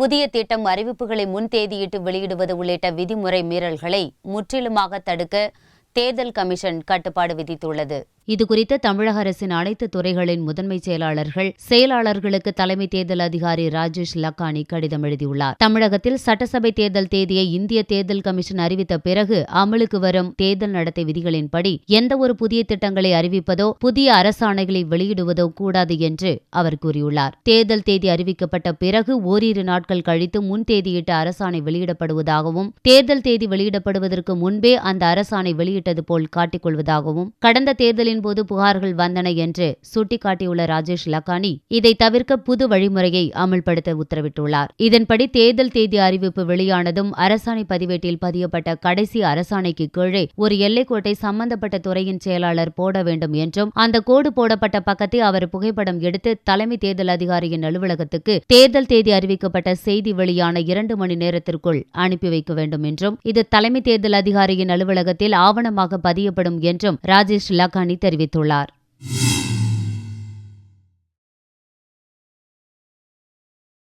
புதிய திட்டம் அறிவிப்புகளை முன்தேதியிட்டு வெளியிடுவது உள்ளிட்ட விதிமுறை மீறல்களை முற்றிலுமாக தடுக்க தேர்தல் கமிஷன் கட்டுப்பாடு விதித்துள்ளது. இதுகுறித்து தமிழக அரசின் அனைத்து துறைகளின் முதன்மை செயலாளர்களுக்கு தலைமை தேர்தல் அதிகாரி ராஜேஷ் லக்கானி கடிதம் எழுதியுள்ளார். தமிழகத்தில் சட்டசபை தேர்தல் தேதியை இந்திய தேர்தல் கமிஷன் அறிவித்த பிறகு அமலுக்கு வரும் தேர்தல் நடத்தை விதிகளின்படி எந்தவொரு புதிய திட்டங்களை அறிவிப்பதோ புதிய அரசாணைகளை வெளியிடுவதோ கூடாது என்று அவர் கூறியுள்ளார். தேர்தல் தேதி அறிவிக்கப்பட்ட பிறகு ஓரிரு நாட்கள் கழித்து முன்தேதியிட்ட அரசாணை வெளியிடப்படுவதாகவும் தேர்தல் தேதி வெளியிடப்படுவதற்கு முன்பே அந்த அரசாணை வெளியிட்டது போல் காட்டிக்கொள்வதாகவும் கடந்த தேர்தலின் போது புகார்கள் வந்தன என்று சுட்டிக்காட்டியுள்ள ராஜேஷ் லக்கானி இதை தவிர்க்க புது வழிமுறையை அமல்படுத்த உத்தரவிட்டுள்ளார். இதன்படி தேர்தல் தேதி அறிவிப்பு வெளியானதும் அரசாணை பதிவேட்டில் பதியப்பட்ட கடைசி அரசாணைக்கு கீழே ஒரு எல்லைக்கோட்டை சம்பந்தப்பட்ட துறையின் செயலாளர் போட வேண்டும் என்றும் அந்த கோடு போடப்பட்ட பக்கத்தை அவர் புகைப்படம் எடுத்து தலைமை தேர்தல் அதிகாரியின் அலுவலகத்துக்கு தேர்தல் தேதி அறிவிக்கப்பட்ட செய்தி வெளியான 2 மணி நேரத்திற்குள் அனுப்பி வைக்க வேண்டும் என்றும் இது தலைமை தேர்தல் அதிகாரியின் அலுவலகத்தில் ஆவணமாக பதியப்படும் என்றும் ராஜேஷ் லக்கானி தெரிவித்துள்ளார்.